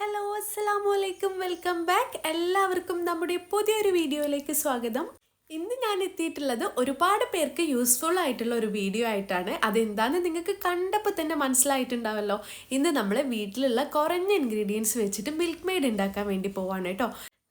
Hello അസ്സലാമു അലൈക്കും welcome back എല്ലാവർക്കും നമ്മുടെ പുതിയൊരു വീഡിയോയിലേക്ക് സ്വാഗതം. ഇന്ന് ഞാൻ എത്തിയിട്ടുള്ളത് ഒരുപാട് പേർക്ക് യൂസ്ഫുൾ ആയിട്ടുള്ള ഒരു വീഡിയോ ആയിട്ടാണ്. അതെന്താണെന്ന് നിങ്ങൾക്ക് കണ്ടപ്പോൾ തന്നെ മനസ്സിലായിട്ടുണ്ടാവല്ലോ. ഇന്ന് നമ്മൾ വീട്ടിലുള്ള കുറഞ്ഞ ഇൻഗ്രീഡിയൻസ് വെച്ചിട്ട് മിൽക്ക് മെയ്ഡ് ഉണ്ടാക്കാൻ വേണ്ടി പോവാണ് കേട്ടോ.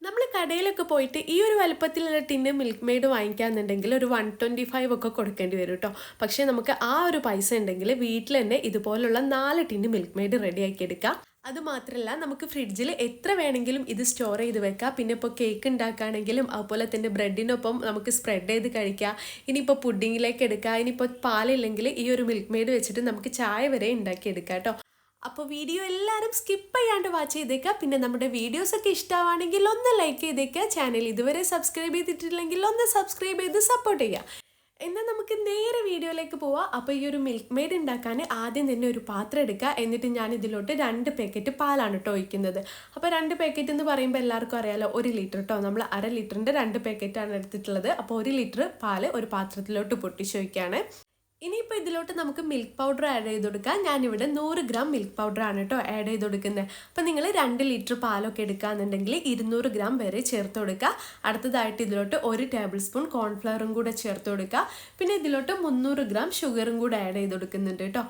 നമ്മൾ കടയിലൊക്കെ പോയിട്ട് ഈ ഒരു വലുപ്പത്തിലുള്ള ടിന്ന് മിൽക്ക് മെയ്ഡ് വാങ്ങിക്കാന്നുണ്ടെങ്കിൽ ഒരു 125 ഒക്കെ കൊടുക്കേണ്ടി വരും കേട്ടോ. പക്ഷേ നമുക്ക് ആ ഒരു പൈസ ഉണ്ടെങ്കിൽ വീട്ടിൽ തന്നെ ഇതുപോലുള്ള 4 ടിന്ന് മിൽക്ക് മെയ്ഡ് റെഡിയാക്കി എടുക്കാം. അതുമാത്രമല്ല നമുക്ക് ഫ്രിഡ്ജിൽ എത്ര വേണമെങ്കിലും ഇത് സ്റ്റോർ ചെയ്ത് വെക്കാം. പിന്നെ ഇപ്പോൾ കേക്ക് ഉണ്ടാക്കുകയാണെങ്കിലും അതുപോലെ തന്നെ ബ്രെഡിനൊപ്പം നമുക്ക് സ്പ്രെഡ് ചെയ്ത് കഴിക്കാം. ഇനിയിപ്പോൾ പുഡിങ്ങിലേക്ക് എടുക്കാം. ഇനിയിപ്പോൾ പാലില്ലെങ്കിൽ ഈ ഒരു മിൽക്ക് മെയ്ഡ് വെച്ചിട്ട് നമുക്ക് ചായ വരെ ഉണ്ടാക്കിയെടുക്കാം കേട്ടോ. അപ്പോൾ വീഡിയോ എല്ലാവരും സ്കിപ്പ് ചെയ്യാണ്ട് വാച്ച് ചെയ്തേക്കുക. പിന്നെ നമ്മുടെ വീഡിയോസൊക്കെ ഇഷ്ടമാണെങ്കിൽ ഒന്ന് ലൈക്ക് ചെയ്തേക്കുക. ചാനൽ ഇതുവരെ സബ്സ്ക്രൈബ് ചെയ്തിട്ടില്ലെങ്കിൽ ഒന്ന് സബ്സ്ക്രൈബ് ചെയ്ത് സപ്പോർട്ട് ചെയ്യുക. എന്നാൽ നമുക്ക് നേരെ വീഡിയോയിലേക്ക് പോവാം. അപ്പോൾ ഈ ഒരു മിൽക്ക് മെയ്ഡ് ഉണ്ടാക്കാൻ ആദ്യം തന്നെ ഒരു പാത്രം എടുക്കുക. എന്നിട്ട് ഞാൻ ഇതിലോട്ട് 2 പാക്കറ്റ് പാലാണ് കേട്ടോ ഒഴിക്കുന്നത്. അപ്പോൾ 2 പാക്കറ്റ് എന്ന് പറയുമ്പോൾ എല്ലാവർക്കും അറിയാമല്ലോ, 1 ലിറ്റർ കേട്ടോ. നമ്മൾ 1/2 ലിറ്ററിൻ്റെ 2 പാക്കറ്റാണ് എടുത്തിട്ടുള്ളത്. അപ്പോൾ 1 ലിറ്റർ പാല് ഒരു പാത്രത്തിലോട്ട് പൊട്ടിച്ചൊഴിക്കുകയാണ്. ഇനിയിപ്പോൾ ഇതിലോട്ട് നമുക്ക് മിൽക്ക് പൗഡർ ആഡ് ചെയ്ത് കൊടുക്കാം. ഞാനിവിടെ 100 ഗ്രാം മിൽക്ക് പൗഡറാണ് കേട്ടോ ആഡ് ചെയ്ത് കൊടുക്കുന്നത്. അപ്പോൾ നിങ്ങൾ 2 ലിറ്റർ പാലൊക്കെ എടുക്കുകയെന്നുണ്ടെങ്കിൽ 200 ഗ്രാം വരെ ചേർത്ത് കൊടുക്കുക. അടുത്തതായിട്ട് ഇതിലോട്ട് 1 ടേബിൾ സ്പൂൺ കോൺഫ്ലവറും കൂടെ ചേർത്ത് കൊടുക്കുക. പിന്നെ ഇതിലോട്ട് 300 ഗ്രാം ഷുഗറും കൂടെ ആഡ് ചെയ്ത് കൊടുക്കുന്നുണ്ട് കേട്ടോ.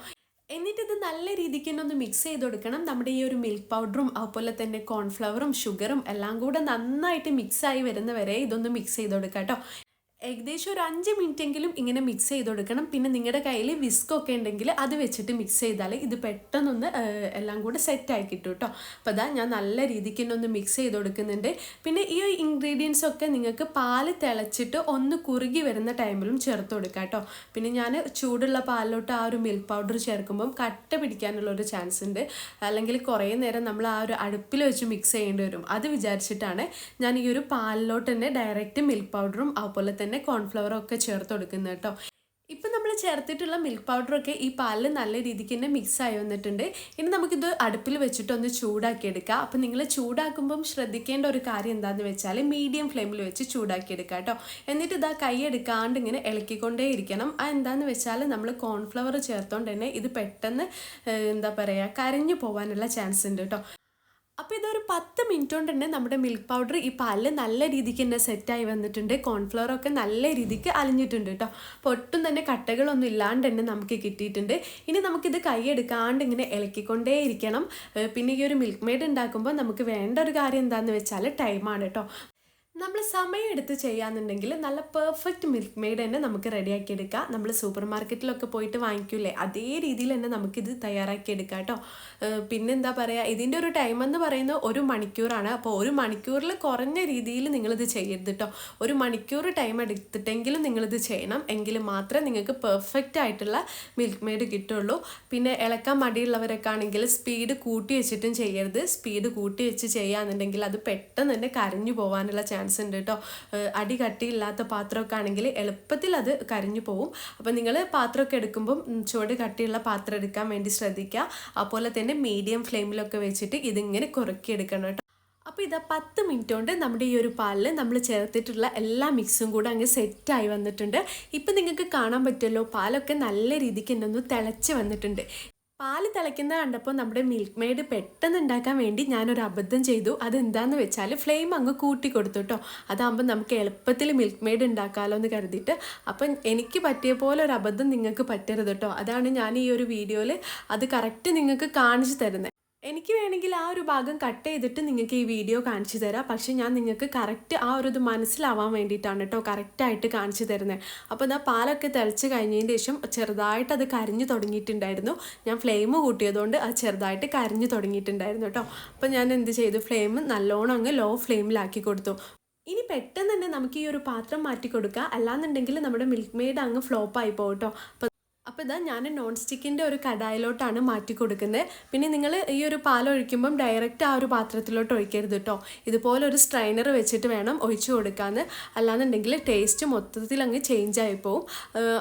എന്നിട്ട് ഇത് നല്ല രീതിക്ക് തന്നെ ഒന്ന് മിക്സ് ചെയ്ത് കൊടുക്കണം. നമ്മുടെ ഈ ഒരു മിൽക്ക് പൗഡറും അതുപോലെ തന്നെ കോൺഫ്ലവറും ഷുഗറും എല്ലാം കൂടെ നന്നായിട്ട് മിക്സായി വരുന്നവരെ ഇതൊന്ന് മിക്സ് ചെയ്ത് കൊടുക്കാം കേട്ടോ. ഏകദേശം ഒരു 5 മിനിറ്റെങ്കിലും ഇങ്ങനെ മിക്സ് ചെയ്ത് കൊടുക്കണം. പിന്നെ നിങ്ങളുടെ കയ്യിൽ വിസ്കൊക്കെ ഉണ്ടെങ്കിൽ അത് വെച്ചിട്ട് മിക്സ് ചെയ്താൽ ഇത് പെട്ടെന്നൊന്ന് എല്ലാം കൂടെ സെറ്റായി കിട്ടും കേട്ടോ. അപ്പോൾ അതാ ഞാൻ നല്ല രീതിക്ക് തന്നെ ഒന്ന് മിക്സ് ചെയ്ത് കൊടുക്കുന്നുണ്ട്. പിന്നെ ഈ ഇൻഗ്രീഡിയൻസ് ഒക്കെ നിങ്ങൾക്ക് പാല് തിളച്ചിട്ട് ഒന്ന് കുറുകി വരുന്ന ടൈമിലും ചേർത്ത് കൊടുക്കാം കേട്ടോ. പിന്നെ ഞാൻ ചൂടുള്ള പാലിലോട്ട് ആ ഒരു മിൽക്ക് പൗഡർ ചേർക്കുമ്പം കട്ട പിടിക്കാനുള്ളൊരു ചാൻസ് ഉണ്ട്. അല്ലെങ്കിൽ കുറേ നേരം നമ്മൾ ആ ഒരു അടുപ്പിൽ വെച്ച് മിക്സ് ചെയ്യേണ്ടി വരും. അത് വിചാരിച്ചിട്ടാണ് ഞാൻ ഈ ഒരു പാലിലോട്ട് തന്നെ ഡയറക്റ്റ് മിൽക്ക് പൗഡറും അതുപോലെ തന്നെ കോൺഫ്ലവറും ഒക്കെ ചേർത്ത് കൊടുക്കുന്നത് കേട്ടോ. ഇപ്പം നമ്മൾ ചേർത്തിട്ടുള്ള മിൽക്ക് പൗഡറൊക്കെ ഈ പാലിൽ നല്ല രീതിക്ക് തന്നെ മിക്സ് ആയി വന്നിട്ടുണ്ട്. ഇനി നമുക്കിത് അടുപ്പിൽ വെച്ചിട്ടൊന്ന് ചൂടാക്കി എടുക്കാം. അപ്പം നിങ്ങൾ ചൂടാക്കുമ്പം ശ്രദ്ധിക്കേണ്ട ഒരു കാര്യം എന്താണെന്ന് വെച്ചാൽ മീഡിയം ഫ്ലെയിമിൽ വെച്ച് ചൂടാക്കി എടുക്കുക കേട്ടോ. എന്നിട്ട് ഇതാ കൈ എടുക്കാണ്ട് ഇങ്ങനെ ഇളക്കിക്കൊണ്ടേ ഇരിക്കണം. എന്താണെന്ന് വെച്ചാൽ നമ്മൾ കോൺഫ്ലവർ ചേർത്തോണ്ട് തന്നെ ഇത് പെട്ടെന്ന് എന്താ പറയുക കരിഞ്ഞു പോകാനുള്ള ചാൻസ് ഉണ്ട് കേട്ടോ. അപ്പോൾ ഇതൊരു 10 മിനിറ്റ് കൊണ്ട് തന്നെ നമ്മുടെ മിൽക്ക് പൗഡർ ഈ പാലിൽ നല്ല രീതിക്ക് തന്നെ സെറ്റായി വന്നിട്ടുണ്ട്. കോൺഫ്ലവറൊക്കെ നല്ല രീതിക്ക് അലിഞ്ഞിട്ടുണ്ട് കേട്ടോ. അപ്പോൾ ഒട്ടും തന്നെ കട്ടകളൊന്നും ഇല്ലാണ്ട് തന്നെ നമുക്ക് കിട്ടിയിട്ടുണ്ട്. ഇനി നമുക്കിത് കൈയെടുക്കാണ്ട് ഇങ്ങനെ ഇളക്കിക്കൊണ്ടേ ഇരിക്കണം. പിന്നെ ഈ ഒരു മിൽക്ക് മെയ്ഡ് ഉണ്ടാക്കുമ്പോൾ നമുക്ക് വേണ്ട ഒരു കാര്യം എന്താണെന്ന് വെച്ചാൽ ടൈമാണ് കേട്ടോ. നമ്മൾ സമയം എടുത്ത് ചെയ്യാന്നുണ്ടെങ്കിൽ നല്ല പെർഫെക്റ്റ് മിൽക്ക് മെയ്ഡ് തന്നെ നമുക്ക് റെഡിയാക്കി എടുക്കാം. നമ്മൾ സൂപ്പർ മാർക്കറ്റിലൊക്കെ പോയിട്ട് വാങ്ങിക്കൂലേ, അതേ രീതിയിൽ തന്നെ നമുക്കിത് തയ്യാറാക്കി എടുക്കാം കേട്ടോ. പിന്നെ എന്താ പറയുക, ഇതിൻ്റെ ഒരു ടൈം എന്ന് പറയുന്നത് 1 മണിക്കൂറാണ്. അപ്പോൾ 1 മണിക്കൂറിൽ കുറഞ്ഞ രീതിയിൽ നിങ്ങളിത് ചെയ്യരുത് കേട്ടോ. 1 മണിക്കൂർ ടൈം എടുത്തിട്ടെങ്കിലും നിങ്ങളിത് ചെയ്യണം. എങ്കിൽ മാത്രമേ നിങ്ങൾക്ക് പെർഫെക്റ്റ് ആയിട്ടുള്ള മിൽക്ക് മെയ്ഡ് കിട്ടുള്ളൂ. പിന്നെ ഇളക്കാൻ മടിയുള്ളവരൊക്കെ ആണെങ്കിൽ സ്പീഡ് കൂട്ടി വെച്ചിട്ടും ചെയ്യരുത്. സ്പീഡ് കൂട്ടി വെച്ച് ചെയ്യാന്നുണ്ടെങ്കിൽ അത് പെട്ടെന്ന് തന്നെ കരിഞ്ഞു പോകാനുള്ള ചാൻസ് ഉണ്ട് കേട്ടോ. അടി കട്ടിയില്ലാത്ത പാത്രമൊക്കെ ആണെങ്കിൽ എളുപ്പത്തിൽ അത് കരിഞ്ഞു പോവും. അപ്പോൾ നിങ്ങൾ പാത്രമൊക്കെ എടുക്കുമ്പം ചുവട് കട്ടിയുള്ള പാത്രം എടുക്കാൻ വേണ്ടി ശ്രദ്ധിക്കുക. അതുപോലെ തന്നെ മീഡിയം ഫ്ലെയിമിലൊക്കെ വെച്ചിട്ട് ഇതിങ്ങനെ കുറുക്കിയെടുക്കണം കേട്ടോ. അപ്പോൾ ഇതാ 10 മിനിറ്റ് കൊണ്ട് നമ്മുടെ ഈ ഒരു പാലിൽ നമ്മൾ ചേർത്തിട്ടുള്ള എല്ലാ മിക്സും കൂടെ അങ്ങ് സെറ്റായി വന്നിട്ടുണ്ട്. ഇപ്പം നിങ്ങൾക്ക് കാണാൻ പറ്റുമല്ലോ, പാലൊക്കെ നല്ല രീതിക്ക് തന്നെ ഒന്ന് തിളച്ച് വന്നിട്ടുണ്ട്. പാല് തിളയ്ക്കുന്നത് കണ്ടപ്പോൾ നമ്മുടെ മിൽക്ക് മെയ്ഡ് പെട്ടെന്ന് ഉണ്ടാക്കാൻ വേണ്ടി ഞാനൊരു അബദ്ധം ചെയ്തു. അതെന്താണെന്ന് വെച്ചാൽ ഫ്ലെയിം അങ്ങ് കൂട്ടി കൊടുത്തു കേട്ടോ. അതാകുമ്പോൾ നമുക്ക് എളുപ്പത്തിൽ മിൽക്ക് മെയ്ഡ് ഉണ്ടാക്കാമല്ലോ എന്ന് കരുതിയിട്ട്. അപ്പം എനിക്ക് പറ്റിയ പോലെ ഒരു അബദ്ധം നിങ്ങൾക്ക് പറ്റരുത് കേട്ടോ. അതാണ് ഞാൻ ഈ ഒരു വീഡിയോയിൽ അത് കറക്റ്റ് നിങ്ങൾക്ക് കാണിച്ചു തരുന്നത്. എനിക്ക് വേണമെങ്കിൽ ആ ഒരു ഭാഗം കട്ട് ചെയ്തിട്ട് നിങ്ങൾക്ക് ഈ വീഡിയോ കാണിച്ചു തരാം. പക്ഷേ ഞാൻ നിങ്ങൾക്ക് കറക്റ്റ് ആ ഒരു ഇത് മനസ്സിലാവാൻ വേണ്ടിയിട്ടാണ് കേട്ടോ കറക്റ്റായിട്ട് കാണിച്ചു തരുന്നത്. അപ്പോൾ ഇതാ പാലൊക്കെ തിളച്ച് കഴിഞ്ഞതിന് ശേഷം ചെറുതായിട്ട് അത് കരിഞ്ഞു തുടങ്ങിയിട്ടുണ്ടായിരുന്നു. ഞാൻ ഫ്ലെയിം കൂട്ടിയതുകൊണ്ട് അത് ചെറുതായിട്ട് കരിഞ്ഞു തുടങ്ങിയിട്ടുണ്ടായിരുന്നു കേട്ടോ. അപ്പോൾ ഞാൻ എന്ത് ചെയ്തു, ഫ്ലെയിം നല്ലോണം അങ്ങ് ലോ ഫ്ലെയിമിലാക്കി കൊടുത്തു. ഇനി പെട്ടെന്ന് തന്നെ നമുക്ക് ഈ ഒരു പാത്രം മാറ്റി കൊടുക്കുക. അല്ലാന്നുണ്ടെങ്കിൽ നമ്മുടെ മിൽക്ക് മെയ്ഡ് അങ്ങ് ഫ്ലോപ്പായി പോകും കേട്ടോ. അപ്പോൾ ഇതാ ഞാൻ നോൺ സ്റ്റിക്കിൻ്റെ ഒരു കടായിലോട്ടാണ് മാറ്റി കൊടുക്കുന്നത്. പിന്നെ നിങ്ങൾ ഈ ഒരു പാലൊഴിക്കുമ്പം ഡയറക്റ്റ് ആ ഒരു പാത്രത്തിലോട്ട് ഒഴിക്കരുത് കേട്ടോ. ഇതുപോലെ ഒരു സ്ട്രൈനർ വെച്ചിട്ട് വേണം ഒഴിച്ചു കൊടുക്കാമെന്ന്. അല്ലാന്നുണ്ടെങ്കിൽ ടേസ്റ്റ് മൊത്തത്തിൽ അങ്ങ് ചേഞ്ച് ആയി പോവും.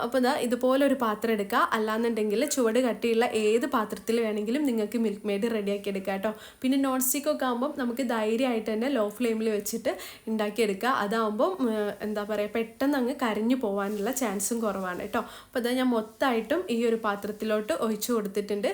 അപ്പോൾ ഇതാ ഇതുപോലെ ഒരു പാത്രം എടുക്കുക. അല്ലാന്നുണ്ടെങ്കിൽ ചുവട് കട്ടിയുള്ള ഏത് പാത്രത്തിൽ വേണമെങ്കിലും നിങ്ങൾക്ക് മിൽക്ക് മെയ്ഡ് റെഡിയാക്കി എടുക്കുക കേട്ടോ. പിന്നെ നോൺ സ്റ്റിക്കൊക്കെ ആകുമ്പം നമുക്ക് ധൈര്യമായിട്ട് തന്നെ ലോ ഫ്ലെയിമിൽ വെച്ചിട്ട് ഉണ്ടാക്കിയെടുക്കുക. അതാകുമ്പം എന്താ പറയുക പെട്ടെന്ന് അങ്ങ് കരിഞ്ഞു പോകാനുള്ള ചാൻസും കുറവാണ് കേട്ടോ. അപ്പോൾ ഇതാ ഞാൻ മൊത്തമായിട്ടും ഈ ഒരു പാത്രത്തിലോട്ട് ഒഴിച്ചു കൊടുത്തിട്ടുണ്ട്.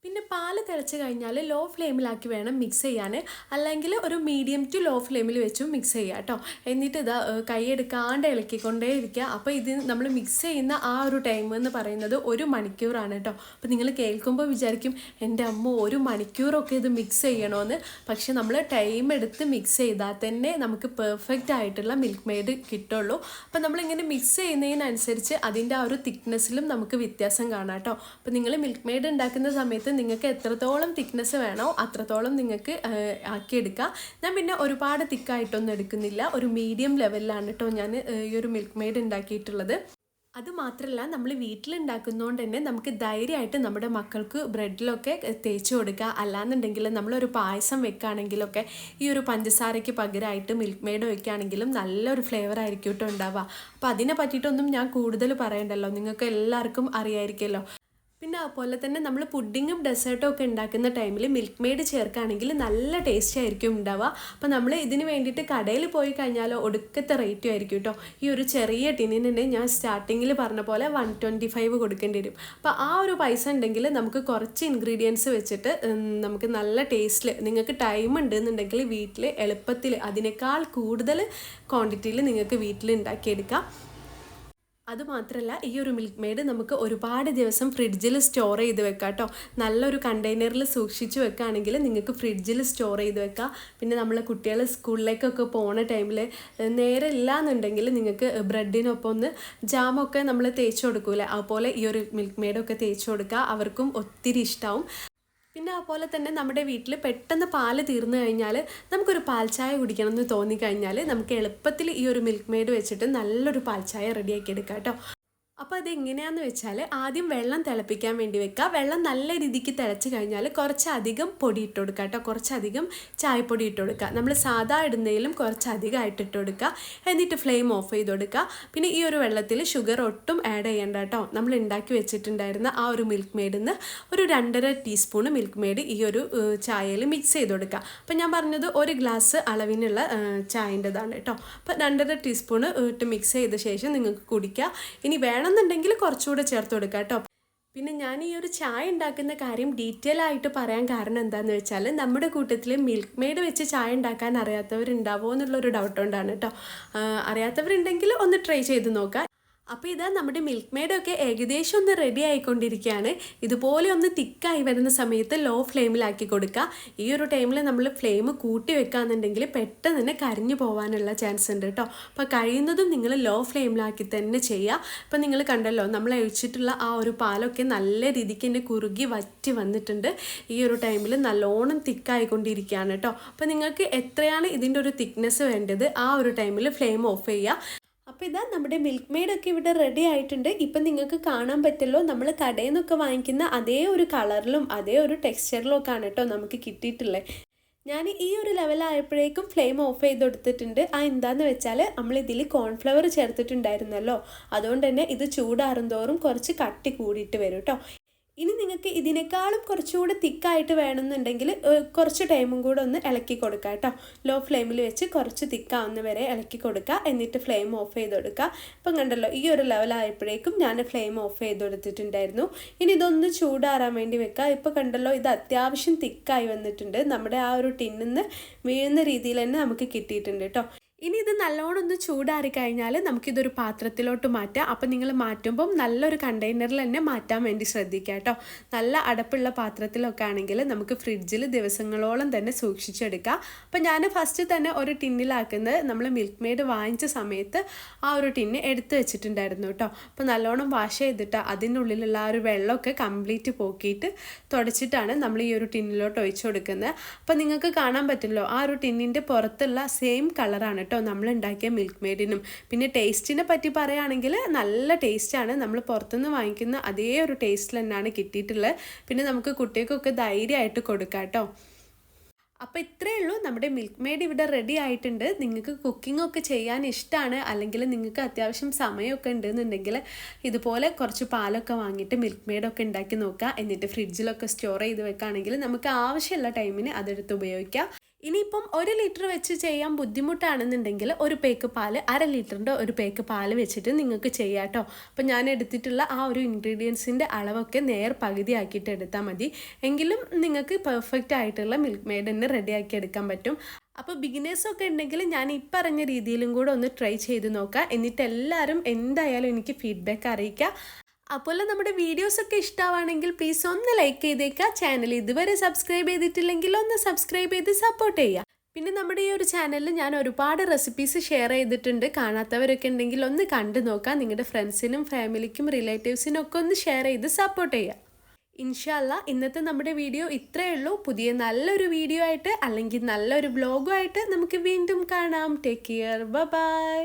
പിന്നെ പാല് തിളച്ച് കഴിഞ്ഞാൽ ലോ ഫ്ലെയിമിലാക്കി വേണം മിക്സ് ചെയ്യാൻ, അല്ലെങ്കിൽ ഒരു മീഡിയം ടു ലോ ഫ്ലെയിമിൽ വെച്ചും മിക്സ് ചെയ്യുക കേട്ടോ. എന്നിട്ട് ഇതാ കൈയെടുക്കാണ്ട് ഇളക്കിക്കൊണ്ടേ ഇരിക്കുക. അപ്പോൾ ഇത് നമ്മൾ മിക്സ് ചെയ്യുന്ന ആ ഒരു ടൈം എന്ന് പറയുന്നത് 1 മണിക്കൂറാണ് കേട്ടോ. അപ്പോൾ നിങ്ങൾ കേൾക്കുമ്പോൾ വിചാരിക്കും എൻ്റെ അമ്മ 1 മണിക്കൂറൊക്കെ ഇത് മിക്സ് ചെയ്യണമെന്ന്. പക്ഷെ നമ്മൾ ടൈം എടുത്ത് മിക്സ് ചെയ്താൽ തന്നെ നമുക്ക് പെർഫെക്റ്റ് ആയിട്ടുള്ള മിൽക്ക് മെയ്ഡ് കിട്ടുള്ളൂ. അപ്പോൾ നമ്മളിങ്ങനെ മിക്സ് ചെയ്യുന്നതിനനുസരിച്ച് അതിൻ്റെ ആ ഒരു തിക്നെസ്സിലും നമുക്ക് വ്യത്യാസം കാണാം കേട്ടോ. അപ്പോൾ നിങ്ങൾ മിൽക്ക് മെയ്ഡ് ഉണ്ടാക്കുന്ന സമയത്ത് നിങ്ങൾക്ക് എത്രത്തോളം തിക്നെസ് വേണോ അത്രത്തോളം നിങ്ങൾക്ക് ആക്കിയെടുക്കുക. ഞാൻ പിന്നെ ഒരുപാട് തിക്കായിട്ടൊന്നും എടുക്കുന്നില്ല, ഒരു മീഡിയം ലെവലിലാണ് കേട്ടോ ഞാൻ ഈ ഒരു മിൽക്ക് മെയ്ഡ് ഉണ്ടാക്കിയിട്ടുള്ളത്. അതുമാത്രമല്ല നമ്മൾ വീട്ടിലുണ്ടാക്കുന്നതുകൊണ്ട് തന്നെ നമുക്ക് ധൈര്യമായിട്ട് നമ്മുടെ മക്കൾക്ക് ബ്രെഡിലൊക്കെ തേച്ച് കൊടുക്കുക. അല്ലാന്നുണ്ടെങ്കിൽ നമ്മളൊരു പായസം വെക്കുകയാണെങ്കിലൊക്കെ ഈ ഒരു പഞ്ചസാരയ്ക്ക് പകരമായിട്ട് മിൽക്ക് മെയ്ഡ് വയ്ക്കുകയാണെങ്കിലും നല്ലൊരു ഫ്ലേവർ ആയിരിക്കും കേട്ടോ ഉണ്ടാവുക. അപ്പോൾ അതിനെ പറ്റിയിട്ടൊന്നും ഞാൻ കൂടുതൽ പറയണ്ടല്ലോ, നിങ്ങൾക്ക് എല്ലാവർക്കും അറിയാമായിരിക്കുമല്ലോ. പിന്നെ അതുപോലെ തന്നെ നമ്മൾ പുഡിങ്ങും ഡെസേർട്ടും ഒക്കെ ഉണ്ടാക്കുന്ന ടൈമിൽ മിൽക്ക് മെയ്ഡ് ചേർക്കുകയാണെങ്കിൽ നല്ല ടേസ്റ്റ് ആയിരിക്കും ഉണ്ടാവുക. അപ്പോൾ നമ്മൾ ഇതിന് വേണ്ടിയിട്ട് കടയിൽ പോയി കഴിഞ്ഞാൽ ഒടുക്കത്തെ റേറ്റും ആയിരിക്കും കേട്ടോ. ഈ ഒരു ചെറിയ ടിന്നിന് തന്നെ ഞാൻ സ്റ്റാർട്ടിങ്ങിൽ പറഞ്ഞ പോലെ 125 കൊടുക്കേണ്ടി വരും. അപ്പോൾ ആ ഒരു പൈസ ഉണ്ടെങ്കിൽ നമുക്ക് കുറച്ച് ഇൻഗ്രീഡിയൻസ് വെച്ചിട്ട് നമുക്ക് നല്ല ടേസ്റ്റിൽ, നിങ്ങൾക്ക് ടൈം ഉണ്ടെന്നുണ്ടെങ്കിൽ വീട്ടിൽ എളുപ്പത്തിൽ അതിനേക്കാൾ കൂടുതൽ ക്വാണ്ടിറ്റിയിൽ നിങ്ങൾക്ക് വീട്ടിൽ ഉണ്ടാക്കിയെടുക്കാം. അതുമാത്രമല്ല ഈ ഒരു മിൽക്ക് മെയ്ഡ് നമുക്ക് ഒരുപാട് ദിവസം ഫ്രിഡ്ജിൽ സ്റ്റോർ ചെയ്ത് വെക്കാം കേട്ടോ. നല്ലൊരു കണ്ടെയ്നറിൽ സൂക്ഷിച്ച് വെക്കുകയാണെങ്കിൽ നിങ്ങൾക്ക് ഫ്രിഡ്ജിൽ സ്റ്റോർ ചെയ്ത് വെക്കാം. പിന്നെ നമ്മൾ കുട്ടികൾ സ്കൂളിലേക്കൊക്കെ പോകുന്ന ടൈമിൽ നേരെ ഇല്ലയെന്നുണ്ടെങ്കിൽ നിങ്ങൾക്ക് ബ്രെഡിനൊപ്പം ഒന്ന് ജാമൊക്കെ നമ്മൾ തേച്ച് കൊടുക്കൂലേ, അതുപോലെ ഈ ഒരു മിൽക്ക് മെയ്ഡൊക്കെ തേച്ച് കൊടുക്കുക, അവർക്കും ഒത്തിരി ഇഷ്ടമാവും. പിന്നെ അതുപോലെ തന്നെ നമ്മുടെ വീട്ടിൽ പെട്ടെന്ന് പാല് തീർന്നു കഴിഞ്ഞാൽ നമുക്കൊരു പാൽ ചായ കുടിക്കണം എന്ന് തോന്നിക്കഴിഞ്ഞാൽ നമുക്ക് എളുപ്പത്തിൽ ഈ ഒരു മിൽക്ക് മെയ്ഡ് വെച്ചിട്ട് നല്ലൊരു പാൽ ചായ റെഡിയാക്കി എടുക്കാം കേട്ടോ. അപ്പോൾ അതെങ്ങനെയാണെന്ന് വെച്ചാൽ ആദ്യം വെള്ളം തിളപ്പിക്കാൻ വേണ്ടി വെക്കുക. വെള്ളം നല്ല രീതിക്ക് തിളച്ച് കഴിഞ്ഞാൽ കുറച്ചധികം പൊടി ഇട്ട് കൊടുക്കുക കേട്ടോ, കുറച്ചധികം ചായപ്പൊടി ഇട്ട് കൊടുക്കുക. നമ്മൾ സാധാ ഇടുന്നതിലും കുറച്ചധികമായിട്ട് ഇട്ട് കൊടുക്കുക. എന്നിട്ട് ഫ്ലെയിം ഓഫ് ചെയ്ത് കൊടുക്കുക. പിന്നെ ഈ ഒരു വെള്ളത്തിൽ ഷുഗർ ഒട്ടും ആഡ് ചെയ്യേണ്ട കേട്ടോ. നമ്മൾ ഉണ്ടാക്കി വെച്ചിട്ടുണ്ടായിരുന്ന ആ ഒരു മിൽക്ക് മെയ്ഡിൽ നിന്ന് ഒരു 2.5 ടീസ്പൂൺ മിൽക്ക് മെയ്ഡ് ഈ ഒരു ചായയിൽ മിക്സ് ചെയ്ത് കൊടുക്കുക. അപ്പോൾ ഞാൻ പറഞ്ഞത് 1 ഗ്ലാസ് അളവിനുള്ള ചായൻ്റെതാണ് കേട്ടോ. അപ്പോൾ 2.5 ടീസ്പൂൺ ഇട്ട് മിക്സ് ചെയ്ത ശേഷം നിങ്ങൾക്ക് കുടിക്കുക. ഇനി വേണമെന്നുണ്ടെങ്കിൽ കുറച്ചുകൂടെ ചേർത്ത് കൊടുക്കുക കേട്ടോ. പിന്നെ ഞാൻ ഈ ഒരു ചായ ഉണ്ടാക്കുന്ന കാര്യം ഡീറ്റെയിൽ ആയിട്ട് പറയാൻ കാരണം എന്താണെന്ന് വെച്ചാൽ നമ്മുടെ കൂട്ടത്തിൽ മിൽക്ക് മെയ്ഡ് വെച്ച് ചായ ഉണ്ടാക്കാൻ അറിയാത്തവരുണ്ടാവുമോ എന്നുള്ളൊരു ഡൗട്ട് കൊണ്ടാണ് കേട്ടോ. അറിയാത്തവരുണ്ടെങ്കിൽ ഒന്ന് ട്രൈ ചെയ്ത് നോക്കാം. അപ്പോൾ ഇതാ നമ്മുടെ മിൽക്ക് മെയ്ഡൊക്കെ ഏകദേശം ഒന്ന് റെഡി ആയിക്കൊണ്ടിരിക്കുകയാണ്. ഇതുപോലെ ഒന്ന് തിക്കായി വരുന്ന സമയത്ത് ലോ ഫ്ലെയിമിലാക്കി കൊടുക്കുക. ഈ ഒരു ടൈമിൽ നമ്മൾ ഫ്ലെയിം കൂട്ടി വെക്കുകയെന്നുണ്ടെങ്കിൽ പെട്ടെന്ന് തന്നെ കരിഞ്ഞു പോകാനുള്ള ചാൻസ് ഉണ്ട് കേട്ടോ. അപ്പോൾ കഴിയുന്നതും നിങ്ങൾ ലോ ഫ്ലെയിമിലാക്കി തന്നെ ചെയ്യുക. അപ്പോൾ നിങ്ങൾ കണ്ടല്ലോ നമ്മൾ ഒഴിച്ചിട്ടുള്ള ആ ഒരു പാലൊക്കെ നല്ല രീതിക്ക് തന്നെ കുറുകി വറ്റി വന്നിട്ടുണ്ട്. ഈ ഒരു ടൈമിൽ നല്ലോണം തിക്കായിക്കൊണ്ടിരിക്കുകയാണ് കേട്ടോ. അപ്പോൾ നിങ്ങൾക്ക് എത്രയാണ് ഇതിൻ്റെ ഒരു തിക്നെസ് വേണ്ടത് ആ ഒരു ടൈമിൽ ഫ്ലെയിം ഓഫ് ചെയ്യുക. അപ്പോൾ ഇതാ നമ്മുടെ മിൽക്ക് മെയ്ഡൊക്കെ ഇവിടെ റെഡി ആയിട്ടുണ്ട്. ഇപ്പം നിങ്ങൾക്ക് കാണാൻ പറ്റുമല്ലോ, നമ്മൾ കടയിൽ നിന്നൊക്കെ വാങ്ങിക്കുന്ന അതേ ഒരു കളറിലും അതേ ഒരു ടെക്സ്ചറിലും ഒക്കെ ആണ് കേട്ടോ നമുക്ക് കിട്ടിയിട്ടുള്ളത്. ഞാൻ ഈ ഒരു ലെവലായപ്പോഴേക്കും ഫ്ലെയിം ഓഫ് ചെയ്ത് കൊടുത്തിട്ടുണ്ട്. എന്താണെന്ന് വെച്ചാൽ നമ്മളിതിൽ കോൺഫ്ലവർ ചേർത്തിട്ടുണ്ടായിരുന്നല്ലോ, അതുകൊണ്ട് തന്നെ ഇത് ചൂടാറും തോറും കുറച്ച് കട്ടി കൂടിയിട്ട് വരും കേട്ടോ. ഇനി നിങ്ങൾക്ക് ഇതിനേക്കാളും കുറച്ചുകൂടി തിക്കായിട്ട് വേണമെന്നുണ്ടെങ്കിൽ കുറച്ച് ടൈമും കൂടെ ഒന്ന് ഇളക്കി കൊടുക്കുക കേട്ടോ. ലോ ഫ്ലെയിമിൽ വെച്ച് കുറച്ച് തിക്കാവുന്ന വരെ ഇളക്കി കൊടുക്കുക. എന്നിട്ട് ഫ്ലെയിം ഓഫ് ചെയ്ത് കൊടുക്കുക. ഇപ്പം കണ്ടല്ലോ ഈ ഒരു ലെവലായപ്പോഴേക്കും ഞാൻ ഫ്ലെയിം ഓഫ് ചെയ്ത് കൊടുത്തിട്ടുണ്ടായിരുന്നു. ഇനി ഇതൊന്ന് ചൂടാറാൻ വേണ്ടി വെക്കുക. ഇപ്പോൾ കണ്ടല്ലോ ഇത് അത്യാവശ്യം തിക്കായി വന്നിട്ടുണ്ട്. നമ്മുടെ ആ ഒരു ടിന്നിൽ നിന്ന് വീഴുന്ന രീതിയിൽ തന്നെ നമുക്ക് കിട്ടിയിട്ടുണ്ട് കേട്ടോ. ഇനി ഇത് നല്ലോണം ഒന്ന് ചൂടാറി കഴിഞ്ഞാൽ നമുക്കിതൊരു പാത്രത്തിലോട്ട് മാറ്റാം. അപ്പോൾ നിങ്ങൾ മാറ്റുമ്പം നല്ലൊരു കണ്ടെയ്നറിൽ തന്നെ മാറ്റാൻ വേണ്ടി ശ്രദ്ധിക്കുക കേട്ടോ. നല്ല അടപ്പുള്ള പാത്രത്തിലൊക്കെ ആണെങ്കിൽ നമുക്ക് ഫ്രിഡ്ജിൽ ദിവസങ്ങളോളം തന്നെ സൂക്ഷിച്ചെടുക്കാം. അപ്പോൾ ഞാൻ ഫസ്റ്റ് തന്നെ ഒരു ടിന്നിലാക്കുന്നത് നമ്മൾ മിൽക്ക് മെയ്ഡ് വാങ്ങിച്ച സമയത്ത് ആ ഒരു ടിന്ന് എടുത്ത് വെച്ചിട്ടുണ്ടായിരുന്നു കേട്ടോ. അപ്പോൾ നല്ലോണം വാഷ് ചെയ്തിട്ട് അതിനുള്ളിലുള്ള ആ ഒരു വെള്ളമൊക്കെ കംപ്ലീറ്റ് പോക്കിയിട്ട് തുടച്ചിട്ടാണ് നമ്മൾ ഈ ഒരു ടിന്നിലോട്ട് ഒഴിച്ചു കൊടുക്കുന്നത്. അപ്പോൾ നിങ്ങൾക്ക് കാണാൻ പറ്റുമല്ലോ ആ ഒരു ടിന്നിൻ്റെ പുറത്തുള്ള സെയിം കളറാണ് കേട്ടോ നമ്മൾ ഉണ്ടാക്കിയ മിൽക്ക് മെയ്ഡിനും. പിന്നെ ടേസ്റ്റിനെ പറ്റി പറയുകയാണെങ്കിൽ നല്ല ടേസ്റ്റാണ്. നമ്മൾ പുറത്തുനിന്ന് വാങ്ങിക്കുന്ന അതേ ഒരു ടേസ്റ്റിൽ തന്നെയാണ് കിട്ടിയിട്ടുള്ളത്. പിന്നെ നമുക്ക് കുട്ടികൾക്കൊക്കെ ധൈര്യമായിട്ട് കൊടുക്കാം കേട്ടോ. അപ്പോൾ ഇത്രയേ ഉള്ളൂ, നമ്മുടെ മിൽക്ക് മെയ്ഡ് ഇവിടെ റെഡി ആയിട്ടുണ്ട്. നിങ്ങൾക്ക് കുക്കിംഗ് ഒക്കെ ചെയ്യാൻ ഇഷ്ടമാണ്, അല്ലെങ്കിൽ നിങ്ങൾക്ക് അത്യാവശ്യം സമയമൊക്കെ ഉണ്ടെന്നുണ്ടെങ്കിൽ ഇതുപോലെ കുറച്ച് പാലൊക്കെ വാങ്ങിയിട്ട് മിൽക്ക് മെയ്ഡൊക്കെ ഉണ്ടാക്കി നോക്കുക. എന്നിട്ട് ഫ്രിഡ്ജിലൊക്കെ സ്റ്റോർ ചെയ്ത് വെക്കുകയാണെങ്കിൽ നമുക്ക് ആവശ്യമുള്ള ടൈമിന് അതെടുത്ത് ഉപയോഗിക്കാം. ഇനിയിപ്പം 1 ലിറ്റർ വെച്ച് ചെയ്യാൻ ബുദ്ധിമുട്ടാണെന്നുണ്ടെങ്കിൽ ഒരു പേക്ക് പാല് 1/2 ലിറ്ററിൻ്റെ ഒരു പേക്ക് പാല് വെച്ചിട്ട് നിങ്ങൾക്ക് ചെയ്യാം കേട്ടോ. അപ്പം ഞാൻ എടുത്തിട്ടുള്ള ആ ഒരു ഇൻഗ്രീഡിയൻസിൻ്റെ അളവൊക്കെ പകുതി ആക്കിയിട്ട് എടുത്താൽ മതി. എങ്കിലും നിങ്ങൾക്ക് പെർഫെക്റ്റ് ആയിട്ടുള്ള മിൽക്ക് മെയ്ഡ് തന്നെ റെഡിയാക്കി എടുക്കാൻ പറ്റും. അപ്പോൾ ബിഗിനേഴ്സൊക്കെ ഉണ്ടെങ്കിൽ ഞാൻ ഈ പറഞ്ഞ രീതിയിലും കൂടെ ഒന്ന് ട്രൈ ചെയ്ത് നോക്കുക. എന്നിട്ട് എല്ലാവരും എന്തായാലും എനിക്ക് ഫീഡ്ബാക്ക് അറിയിക്കുക. അപ്പോൾ നമ്മുടെ വീഡിയോസൊക്കെ ഇഷ്ടമാണെങ്കിൽ പ്ലീസ് ഒന്ന് ലൈക്ക് ചെയ്തേക്കുക. ചാനൽ ഇതുവരെ സബ്സ്ക്രൈബ് ചെയ്തിട്ടില്ലെങ്കിൽ ഒന്ന് സബ്സ്ക്രൈബ് ചെയ്ത് സപ്പോർട്ട് ചെയ്യുക. പിന്നെ നമ്മുടെ ഈ ഒരു ചാനലിൽ ഞാൻ ഒരുപാട് റെസിപ്പീസ് ഷെയർ ചെയ്തിട്ടുണ്ട്. കാണാത്തവരൊക്കെ ഉണ്ടെങ്കിൽ ഒന്ന് കണ്ടു നോക്കാം. നിങ്ങളുടെ ഫ്രണ്ട്സിനും ഫാമിലിക്കും റിലേറ്റീവ്സിനും ഒക്കെ ഒന്ന് ഷെയർ ചെയ്ത് സപ്പോർട്ട് ചെയ്യുക. ഇൻഷാ അല്ലാ ഇന്നത്തെ നമ്മുടെ വീഡിയോ ഇത്രയേ ഉള്ളൂ. പുതിയ നല്ലൊരു വീഡിയോ ആയിട്ട് അല്ലെങ്കിൽ നല്ലൊരു വ്ലോഗുമായിട്ട് നമുക്ക് വീണ്ടും കാണാം. Take care. ബൈ.